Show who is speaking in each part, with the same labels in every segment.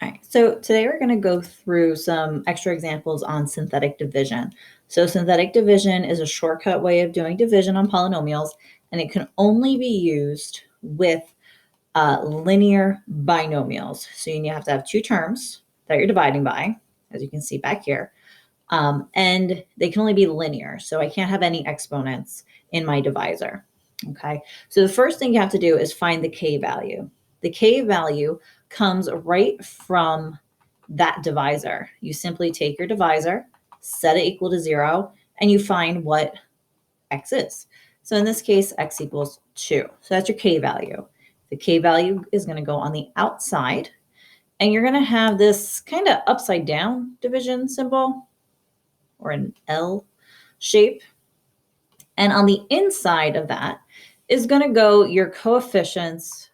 Speaker 1: All right, so today we're going to go through some extra examples on synthetic division. So synthetic division is a shortcut way of doing division on polynomials, and it can only be used with linear binomials. So you have to have two terms that you're dividing by, as you can see back here, and they can only be linear. So I can't have any exponents in my divisor. Okay, so the first thing you have to do is find the k value. The k value comes right from that divisor. You simply take your divisor, set it equal to 0, and you find what x is. So in this case, x equals 2. So that's your k value. The k value is going to go on the outside, and you're going to have this kind of upside down division symbol, or an L shape. And on the inside of that is going to go your coefficients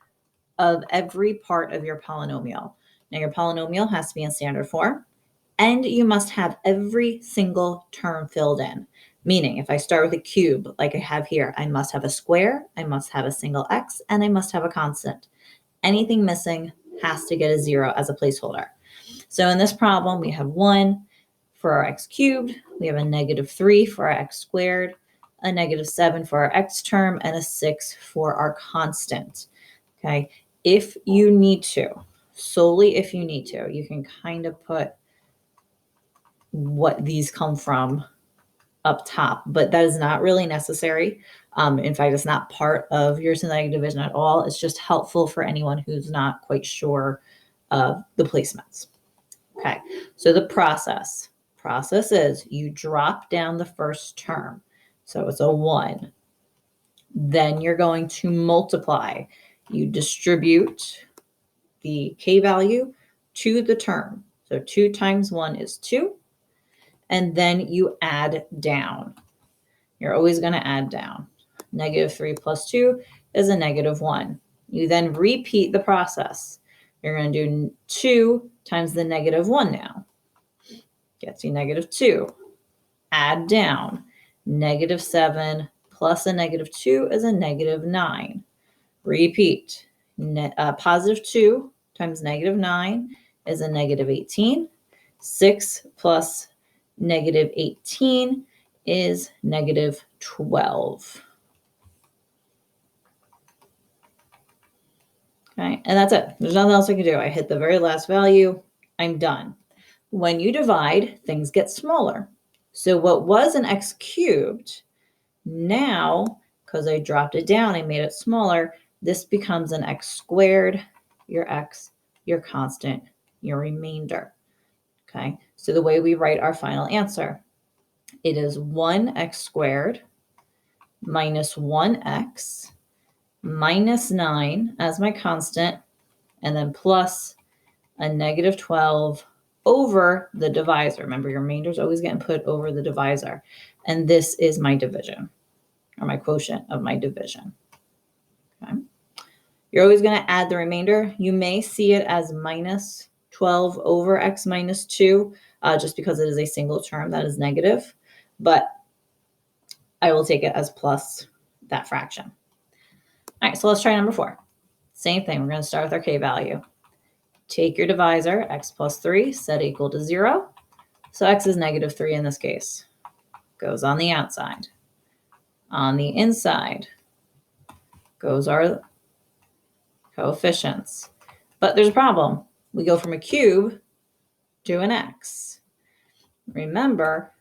Speaker 1: of every part of your polynomial. Now, your polynomial has to be in standard form, and you must have every single term filled in. Meaning, if I start with a cube, like I have here, I must have a square, I must have a single x, and I must have a constant. Anything missing has to get a 0 as a placeholder. So in this problem, we have 1 for our x cubed, we have a -3 for our x squared, a -7 for our x term, and a 6 for our constant. Okay, if you need to, solely if you need to, you can kind of put what these come from up top, but that is not really necessary. In fact, it's not part of your synthetic division at all. It's just helpful for anyone who's not quite sure of the placements. Okay, so the process is you drop down the first term. So it's a 1. Then you're going to multiply. You distribute the k value to the term. So 2 times 1 is 2. And then you add down. You're always going to add down. -3 plus 2 is a -1. You then repeat the process. You're going to do 2 times the -1 now. Gets you -2. Add down. -7 plus a -2 is a -9. Repeat. Positive 2 times -9 is a -18. 6 plus -18 is -12. Okay, and that's it. There's nothing else I can do. I hit the very last value. I'm done. When you divide, things get smaller. So what was an x cubed, now, because I dropped it down, I made it smaller, this becomes an x squared, your x, your constant, your remainder. Okay, so the way we write our final answer, it is 1x squared minus 1x minus 9 as my constant, and then plus a -12 over the divisor. Remember, your remainder is always getting put over the divisor. And this is my division, or my quotient of my division. Okay. You're always going to add the remainder. You may see it as -12 over x minus 2, just because it is a single term that is negative. But I will take it as plus that fraction. All right, so let's try number 4. Same thing. We're going to start with our k value. Take your divisor, x plus 3, set equal to 0. So x is -3 in this case. Goes on the outside. On the inside goes our coefficients. But there's a problem. We go from a cube to an x. Remember,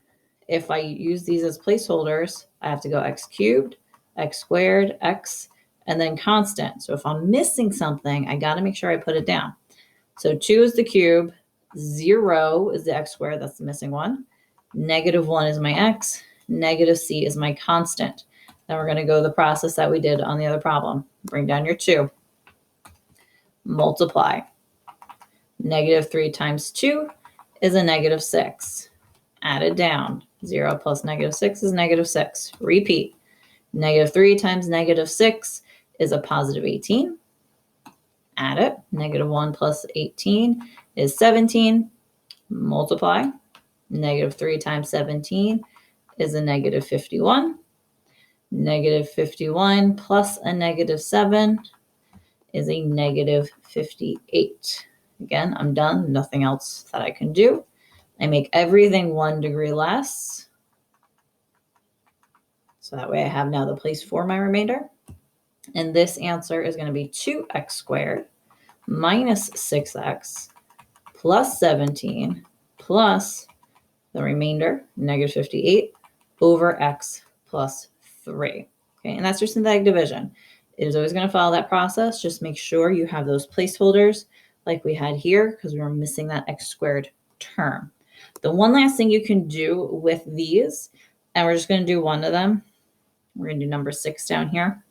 Speaker 1: if I use these as placeholders, I have to go x cubed, x squared, x, and then constant. So if I'm missing something, I got to make sure I put it down. So 2 is the cube, 0 is the x squared, that's the missing one. -1 is my x, -c is my constant. Then we're going to go the process that we did on the other problem. Bring down your 2. Multiply. -3 times 2 is a -6. Add it down. 0 plus -6 is -6. Repeat. -3 times -6 is a +18. Add it. -1 plus 18 is 17. Multiply. -3 times 17 is a -51. -51 plus a -7 is a -58. Again, I'm done. Nothing else that I can do. I make everything 1 degree less. So that way I have now the place for my remainder. And this answer is going to be 2x squared minus 6x plus 17 plus the remainder, negative 58, over x plus 3. Okay, and that's your synthetic division. It is always going to follow that process. Just make sure you have those placeholders like we had here because we were missing that x squared term. The one last thing you can do with these, and we're just going to do one of them. We're going to do number 6 down here,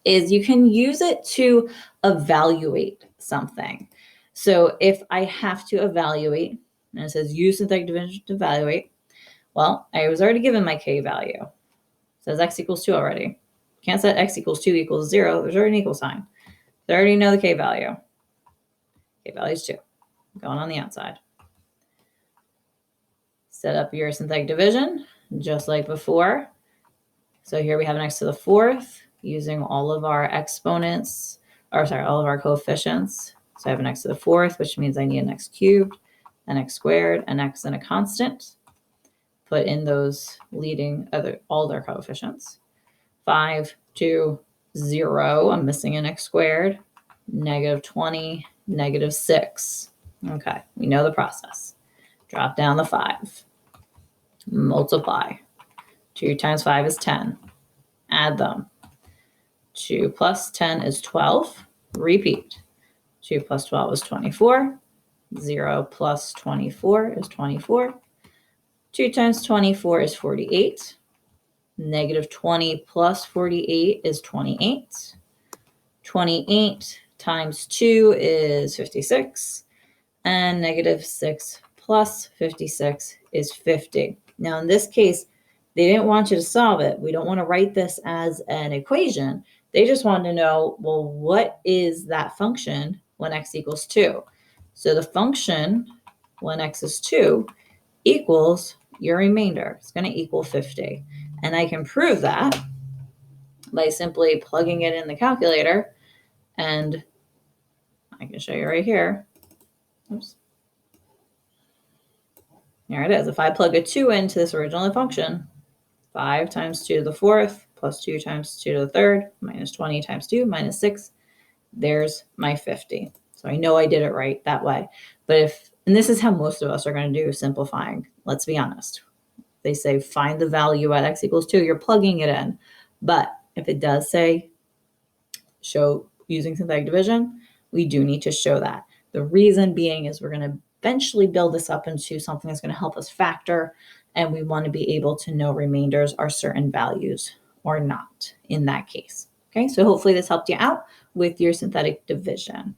Speaker 1: is you can use it to evaluate something. So if I have to evaluate, and it says use synthetic division to evaluate, well, I was already given my k value. It says x equals 2 already. Can't set x equals 2 equals 0. There's already an equal sign. I already know the k value. K value is 2. Going on the outside. Set up your synthetic division, just like before. So here we have an x to the 4th, using all of our exponents, or sorry, all of our coefficients. So I have an x to the 4th, which means I need an x cubed, an x squared, an x and a constant. Put in those leading all their coefficients. 5, 2, 0. I'm missing an x squared. Negative 20, negative 6. Okay, we know the process. Drop down the 5. Multiply. 2 times 5 is 10. Add them. 2 plus 10 is 12. Repeat. 2 plus 12 is 24. 0 plus 24 is 24. 2 times 24 is 48. Negative 20 plus 48 is 28. 28 times 2 is 56. And negative 6 plus 56 is 50. Now, in this case, they didn't want you to solve it. We don't want to write this as an equation. They just wanted to know, well, what is that function when x equals 2? So the function when x is 2 equals your remainder. It's going to equal 50. And I can prove that by simply plugging it in the calculator. And I can show you right here. Oops. There it is. If I plug a 2 into this original function, 5 times 2 to the 4th plus 2 times 2 to the 3rd minus 20 times 2 minus 6, there's my 50. So I know I did it right that way. But and this is how most of us are going to do simplifying. Let's be honest. They say find the value at x equals 2, you're plugging it in. But if it does say show using synthetic division, we do need to show that. The reason being is we're going to eventually build this up into something that's going to help us factor, and we want to be able to know remainders are certain values or not in that case. Okay, so hopefully this helped you out with your synthetic division.